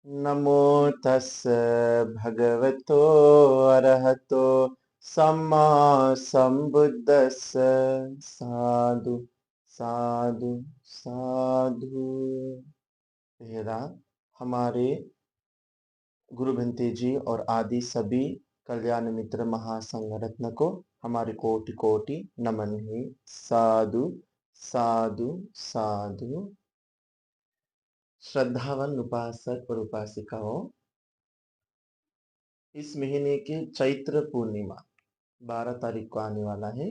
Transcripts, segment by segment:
नमो तस् भगवतो अरहतो सम्मा संबुद्दस्स साधु साधु साधु। तेरा हमारे गुरु भंते जी और आदि सभी कल्याण मित्र महासंघ रत्न को हमारे कोटि कोटि नमन है। साधु साधु साधु। श्रद्धावान उपासक और उपासिकाओं, इस महीने के चैत्र पूर्णिमा 12 तारीख को आने वाला है।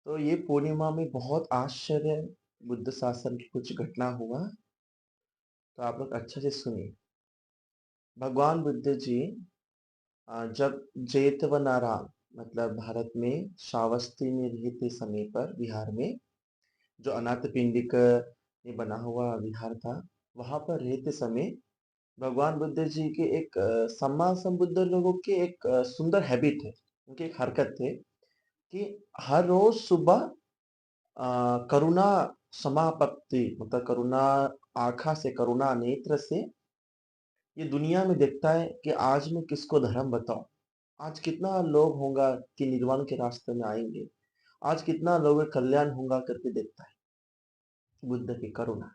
तो ये पूर्णिमा में बहुत आश्चर्य बुद्ध शासन की कुछ घटना हुआ। तो आप लोग अच्छे से सुनिए। भगवान बुद्ध जी जब जेतवनारायण मतलब भारत में श्रावस्ती में रहते समय पर बिहार में जो अनाथ पिंडिक में बना हुआ विहार था, वहां पर रहते समय भगवान बुद्ध जी के एक सम्मा संबुद्ध लोगों के एक सुंदर हैबिट है, उनकी एक हरकत थे कि हर रोज सुबह करुणा समापत्ति मतलब करुणा आँखा से करुणा नेत्र से ये दुनिया में देखता है कि आज मैं किसको धर्म बताऊं, आज कितना लोग होगा कि निर्वाण के रास्ते में आएंगे, आज कितना लोगों का कल्याण होगा करके देखता है। बुद्ध की करुणा,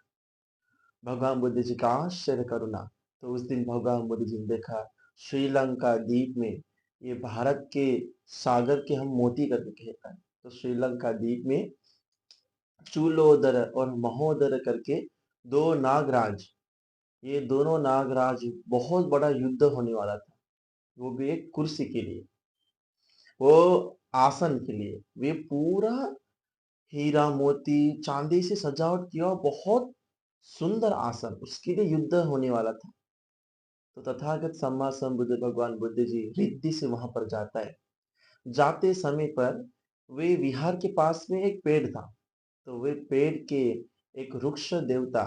भगवान बुद्ध जी का आश्चर्य करुणा। तो उस दिन भगवान बुद्ध जी ने देखा श्रीलंका द्वीप में, ये भारत के सागर के हम मोती करके कहता है, तो श्रीलंका द्वीप में चूलोदर और महोदर करके दो नागराज, ये दोनों नागराज बहुत बड़ा युद्ध होने वाला था। वो भी एक कुर्सी के लिए, वो आसन के लिए। वे पूरा हीरा मोती चांदी से सजावट किया, बहुत सुंदर आसन, उसके लिए युद्ध होने वाला था। तो तथागत सम्मा संबुद्ध भगवान बुद्ध जी रिद्धि से वहां पर जाता है। जाते समय पर वे विहार के पास में एक पेड़ था, तो वे पेड़ के एक वृक्ष देवता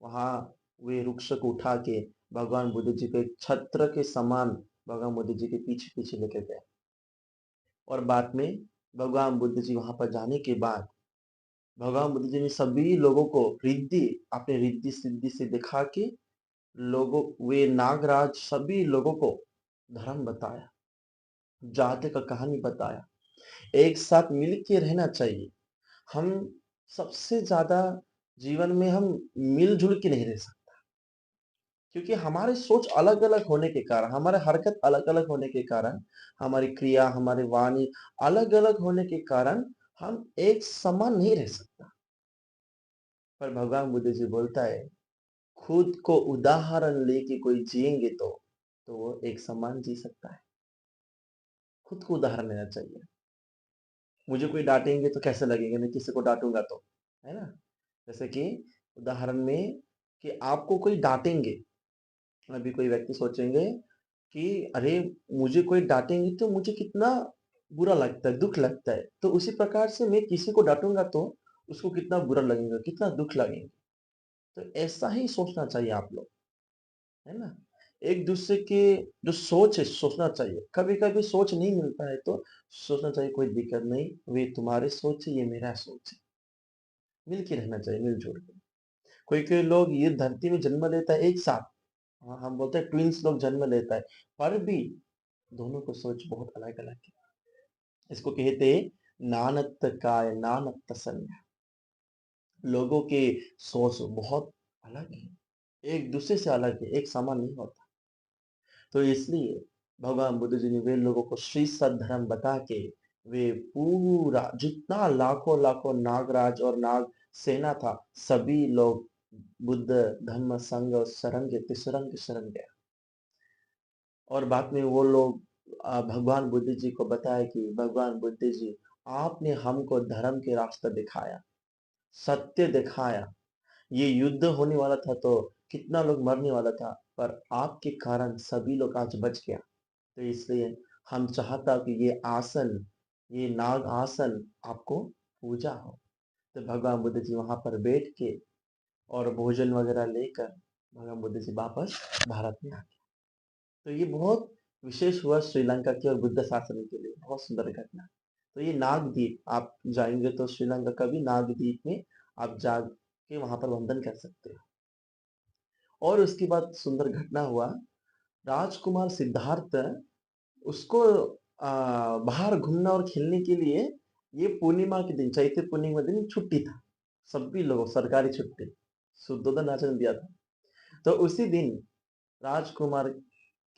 वहां, वे वृक्ष को उठा के भगवान बुद्ध जी को एक छत्र के समान भगवान बुद्ध जी के पीछे पीछे लेकर गए। और बाद में भगवान बुद्ध जी वहां पर जाने के बाद भगवान बुद्ध जी ने सभी लोगों को रिद्धि, अपने रिद्धि सिद्धि से दिखा के लोगों, वे नागराज सभी लोगों को धर्म बताया, जाति का कहानी बताया। एक साथ मिल के रहना चाहिए। हम सबसे ज्यादा जीवन में हम मिलजुल के नहीं रह सकते, क्योंकि हमारे सोच अलग अलग होने के कारण, हमारे हरकत अलग अलग होने के कारण, हमारी क्रिया हमारी वाणी अलग अलग होने के कारण हम एक समान नहीं रह सकता। पर भगवान बुद्ध जी बोलता है, खुद को उदाहरण लेके कोई जिएंगे तो वो एक समान जी सकता है। खुद को उदाहरण लेना चाहिए। मुझे कोई डांटेंगे तो कैसे लगेगा, मैं किसी को डांटूंगा तो, है ना। जैसे कि उदाहरण में कि आपको कोई डांटेंगे, अभी कोई व्यक्ति सोचेंगे कि अरे मुझे कोई डांटेंगे तो मुझे कितना बुरा लगता है, दुख लगता है। तो उसी प्रकार से मैं किसी को डांटूंगा तो उसको कितना बुरा लगेगा, कितना दुख लगेगा। तो ऐसा ही सोचना चाहिए आप लोग, है ना। एक दूसरे के जो सोच है सोचना चाहिए। कभी कभी सोच नहीं मिलता है तो सोचना चाहिए कोई दिक्कत नहीं, वे तुम्हारे सोच है, ये मेरा सोच है। मिल के रहना चाहिए, मिलजुल के। कोई कोई लोग ये धरती में जन्म लेता है एक साथ, हाँ, हम बोलते हैं ट्विंस लोग जन्म लेता है, पर भी दोनों को सोच बहुत अलग अलग है। इसको कहते हैं नानत काय नानत संज्ञा। लोगों के सोच बहुत अलग है, एक दूसरे से अलग है, एक समान नहीं होता। तो इसलिए भगवान बुद्ध जी ने वे लोगों को श्री सद्धर्म बता के, वे पूरा जितना लाखों लाखों नागराज और नाग सेना था, सभी लोग बुद्ध धम्म संघ और शरण के तिसरंग शरण गया। और बाद में वो लोग भगवान बुद्ध जी को बताया कि भगवान बुद्ध जी, आपने हमको धर्म के रास्ता दिखाया, सत्य दिखाया। ये युद्ध होने वाला था तो कितना लोग मरने वाला था, पर आपके कारण सभी लोग आज बच गया। तो इसलिए हम चाहता कि ये आसन, ये नाग आसन आपको पूजा हो। तो भगवान बुद्ध जी वहां पर बैठ के और भोजन वगैरह लेकर भगवान बुद्ध जी वापस भारत में आ गए। तो ये बहुत विशेष हुआ श्रीलंका की और बुद्ध शासन के लिए, बहुत सुंदर घटना। तो ये नागद्वीप आप जाएंगे तो श्रीलंका का भी नागद्वीप में आप जाके वहां पर वंदन कर सकते हो। और उसके बाद सुंदर घटना हुआ, राजकुमार सिद्धार्थ उसको बाहर घूमना और खेलने के लिए ये पूर्णिमा के दिन, चैत्र पूर्णिमा के दिन छुट्टी था। सभी लोगों सरकारी छुट्टी, शुद्धोदन राजा ने दिया था। तो उसी दिन राजकुमार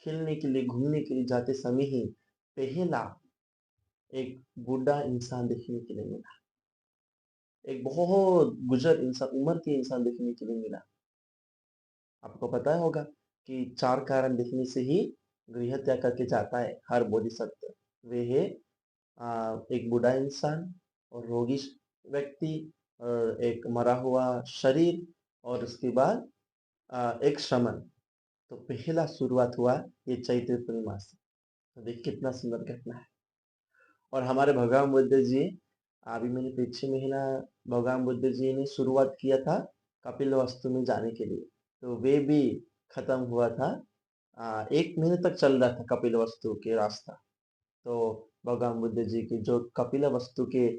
खेलने के लिए, घूमने के लिए जाते समय ही पहला एक बूढ़ा इंसान देखने के लिए मिला। एक बहुत गुजर इंसान, उम्र के इंसान देखने के लिए मिला। आपको पता होगा कि 4 कारण देखने से ही गृह त्याग करके जाता है हर बोधिसत्व। वे है एक बूढ़ा इंसान और रोगी व्यक्ति और एक मरा हुआ शरीर और उसके बाद एक श्रमण। तो पहला शुरुआत हुआ ये चैत्र पूर्णिमा से। तो देखिए कितना सुंदर घटना है। और हमारे भगवान बुद्ध जी, अभी मैंने पीछे महीना भगवान बुद्ध जी ने शुरुआत किया था कपिलवस्तु में जाने के लिए। तो वे भी खत्म हुआ था, 1 महीने तक चल रहा था कपिलवस्तु के रास्ता। तो भगवान बुद्ध जी की जो कपिलवस्तु के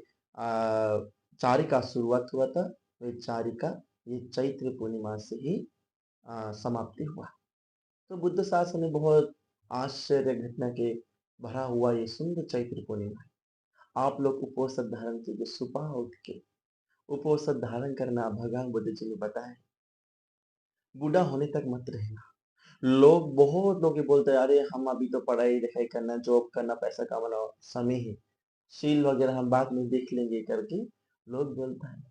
चारिका शुरुआत हुआ था, वे चारिका ये चैत्र पूर्णिमा से ही समाप्ति हुआ। तो बुद्ध शासन में बहुत आश्चर्य घटना के भरा हुआ ये सुंदर चैत्र पूर्णिमा है। आप लोग उपवास धारण कीजिए, सुबह उठ के उपवास धारण करना भगवान बुद्ध जी ने बताया। बूढ़ा होने तक मत रहना। लोग, बहुत लोग ये बोलते हैं, अरे हम अभी तो पढ़ाई लिखाई करना, जॉब करना, पैसा कमाना समय है, शील वगैरह हम बाद में देख लेंगे करके लोग बोलता है।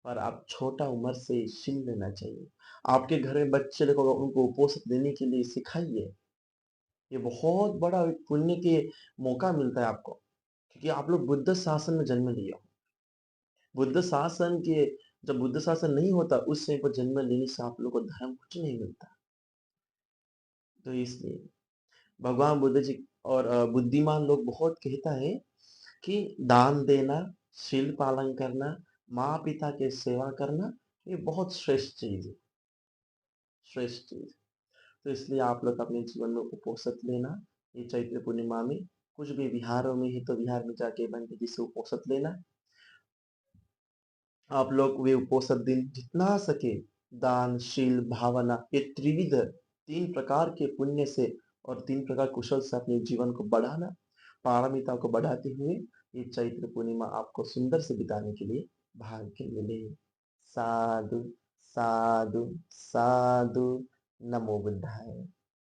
पर आप छोटा उम्र से शील लेना चाहिए। आपके घर में बच्चे लोग होगा, उनको उपवास देने के लिए सिखाइए। ये बहुत बड़ा एक पुण्य के मौका मिलता है आपको, क्योंकि आप लोग बुद्ध शासन में जन्म लिए हो। बुद्ध शासन के, जब बुद्ध शासन नहीं होता उस समय पर जन्म लेने से आप लोग को धर्म कुछ नहीं मिलता। तो इसलिए भगवान बुद्ध जी और बुद्धिमान लोग बहुत कहता है कि दान देना, शील पालन करना, माँ पिता के सेवा करना, ये बहुत श्रेष्ठ चीज है, श्रेष्ठ चीज। तो इसलिए आप लोग अपने जीवन में उपोषित लेना। ये चैत्र पूर्णिमा में कुछ भी विहारों में है तो विहार में जाके पंडित जी से उपोषित लेना। आप लोग वे उपोषित दिन जितना सके दान, शील, भावना, ये त्रिविध 3 प्रकार के पुण्य से और 3 प्रकार कुशल से अपने जीवन को बढ़ाना, पारमिता को बढ़ाते हुए ये चैत्र पूर्णिमा आपको सुंदर से बिताने के लिए भाग्य मिले। साधु, साधु, साधु। नमो बुद्धाय।